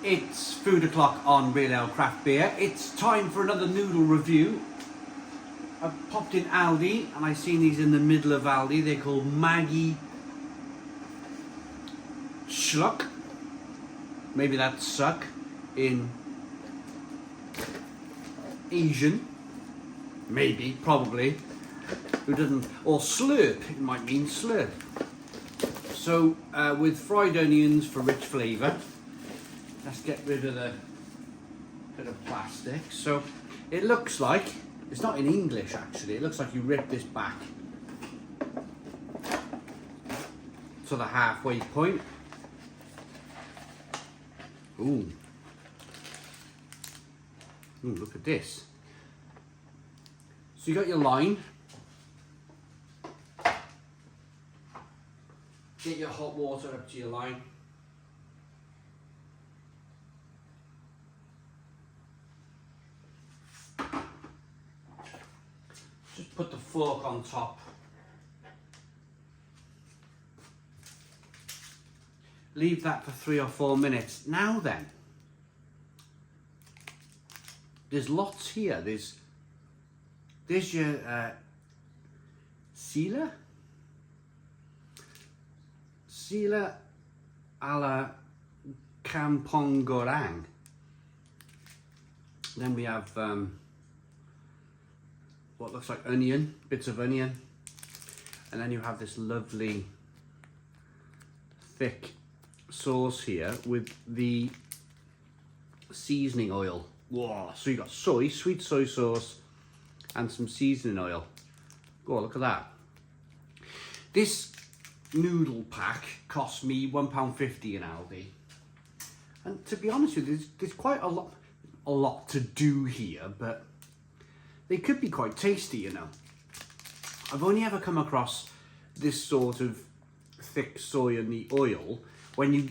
It's food o'clock on Real Ale Craft Beer. It's time for another noodle review. I've popped in Aldi and I've seen these in the middle of Aldi. They're called Maggi Schluck. Maybe that's suck in Asian. Maybe, probably. Who doesn't? Or slurp, it might mean slurp. So with fried onions for rich flavour. Let's get rid of the bit of plastic. So it looks like, it's not in English actually, it looks like you rip this back to the halfway point. Ooh. Ooh, look at this. So you got your line. Get your hot water up to your line. Just put the fork on top. Leave that for 3 or 4 minutes. Now then, there's lots here. There's your Sila a la Kampong Goreng. Then we have what looks like onion, bits of onion, and then you have this lovely thick sauce here with the seasoning oil. Whoa! So you got sweet soy sauce, and some seasoning oil. Oh, look at that. This noodle pack cost me £1.50 in Aldi, and to be honest with you, there's quite a lot to do here, but they could be quite tasty, you know. I've only ever come across this sort of thick soy in the oil when you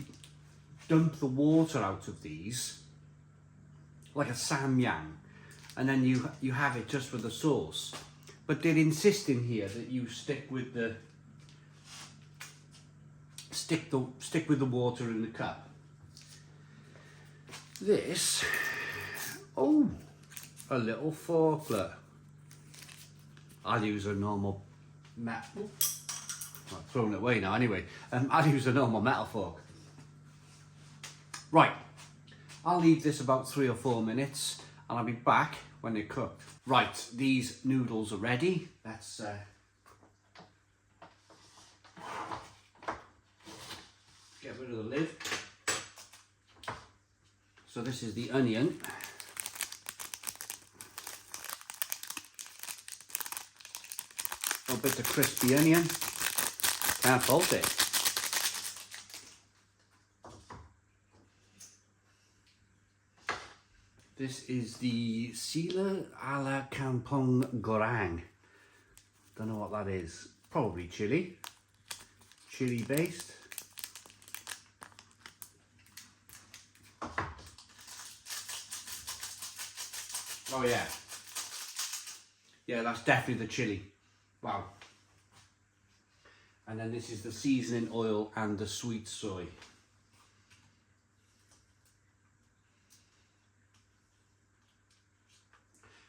dump the water out of these, like a samyang, and then you have it just with the sauce. But they're insisting here that you stick with the water in the cup. This, oh, a little forklet. I'll use a normal metal. I've thrown it away now anyway. I'll use a normal metal fork. Right, I'll leave this about 3 or 4 minutes and I'll be back when they're cooked. Right, these noodles are ready. Let's get rid of the lid. So this is the onion. A bit of crispy onion. Can't fault it. This is the Sila a la Kampong Goreng. Don't know what that is. Probably chili. Chili based. Oh yeah. Yeah, that's definitely the chili. Wow. And then this is the seasoning oil and the sweet soy.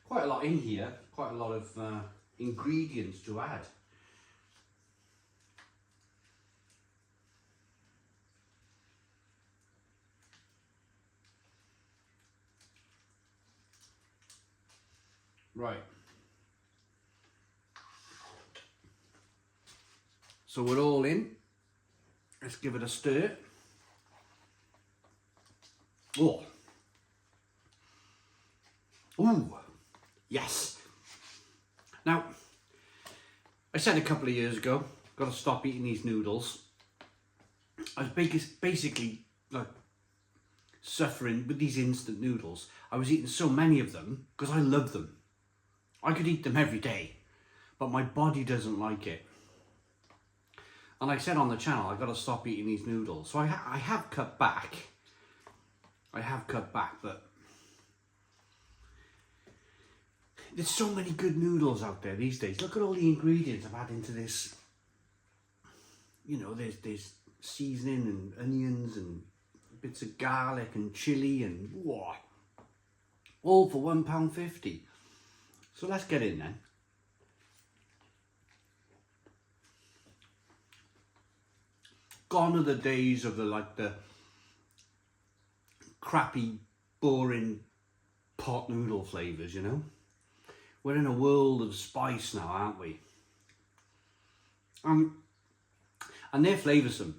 Quite a lot in here, quite a lot of ingredients to add. Right. So we're all in. Let's give it a stir. Oh. Ooh. Yes. Now, I said a couple of years ago, got to stop eating these noodles. I was basically like suffering with these instant noodles. I was eating so many of them because I love them. I could eat them every day, but my body doesn't like it. And like I said on the channel, I got to stop eating these noodles. So I have cut back. But there's so many good noodles out there these days. Look at all the ingredients I've added into this. You know, there's seasoning and onions and bits of garlic and chilli and whoa, all for £1.50. So let's get in then. Gone are the days of the crappy, boring pot noodle flavours, you know. We're in a world of spice now, aren't we? And they're flavoursome.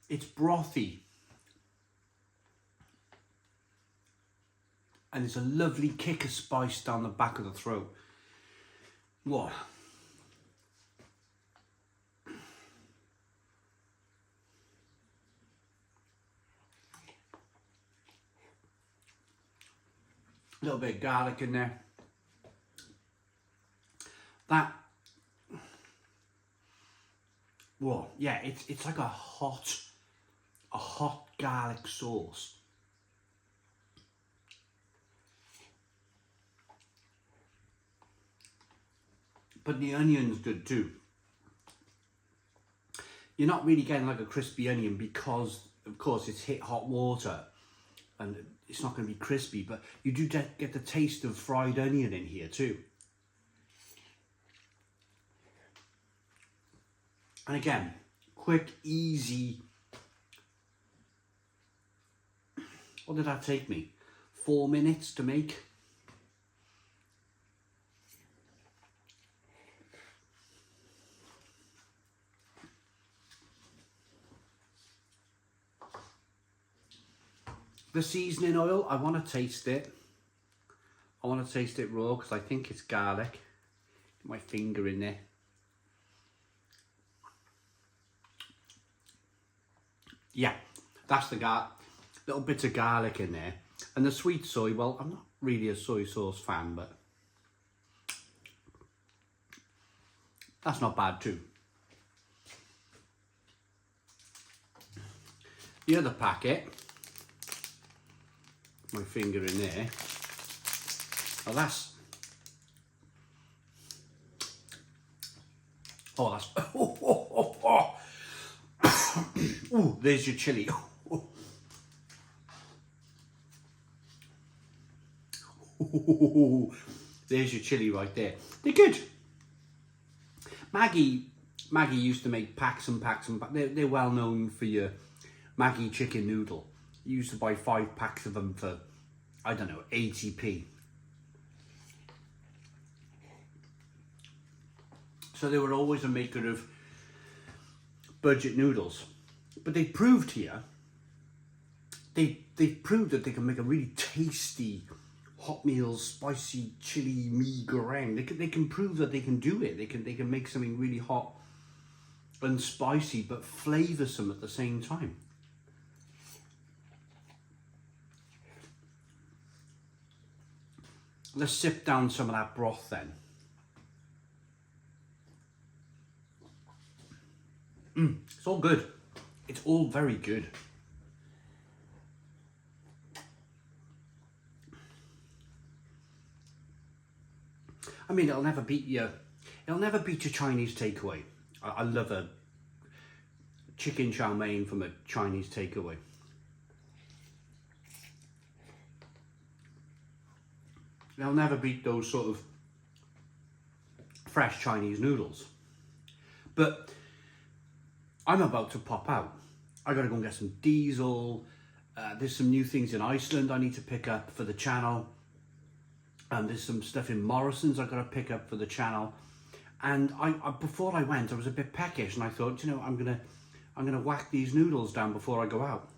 It's brothy. And it's a lovely kick of spice down the back of the throat. Whoa. A little bit of garlic in there. That, whoa, yeah, it's like a hot garlic sauce. But the onion's good too. You're not really getting like a crispy onion because, of course, it's hit hot water and it's not going to be crispy, but you do get the taste of fried onion in here too. And again, quick, easy. What did that take me? 4 minutes to make. The seasoning oil, I want to taste it. I want to taste it raw because I think it's garlic. Get my finger in there. Yeah, that's the little bits of garlic in there. And the sweet soy, well, I'm not really a soy sauce fan, but that's not bad too. The other packet, my finger in there. Oh, that's, oh, that's, ooh, there's your chilli. There's your chilli right there. They're good. Maggie used to make packs and packs and packs. They're well known for your Maggie chicken noodle. You used to buy 5 packs of them for, I don't know, 80p. So they were always a maker of budget noodles. But they proved here, they've proved that they can make a really tasty hot Mealz spicy chili mee goreng. They can prove that they can do it. They can make something really hot and spicy but flavoursome at the same time. Let's sip down some of that broth then. It's all good. It's all very good. I mean, it'll never beat your Chinese takeaway. I love a chicken chow mein from a Chinese takeaway. They'll never beat those sort of fresh Chinese noodles. But I'm about to pop out. I gotta go and get some diesel. There's some new things in Iceland I need to pick up for the channel. And there's some stuff in Morrison's I gotta pick up for the channel. And I before I went, I was a bit peckish, and I thought, you know, I'm gonna whack these noodles down before I go out.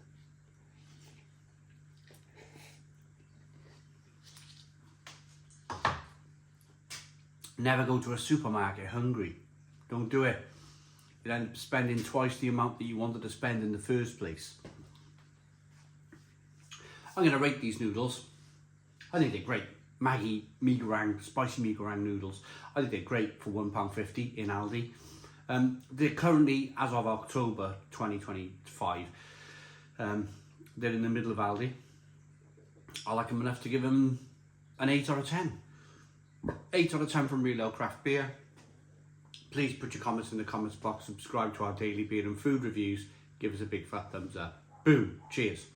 Never go to a supermarket hungry. Don't do it. You'll end up spending twice the amount that you wanted to spend in the first place. I'm going to rate these noodles. I think they're great. Maggi mee goreng, spicy mee goreng noodles. I think they're great for £1.50 in Aldi. They're currently, as of October 2025, they're in the middle of Aldi. I like them enough to give them an 8 out of 10. 8 out of 10 from Real Ale Craft Beer. Please put your comments in the comments box, subscribe to our daily beer and food reviews, give us a big fat thumbs up. Boom, cheers.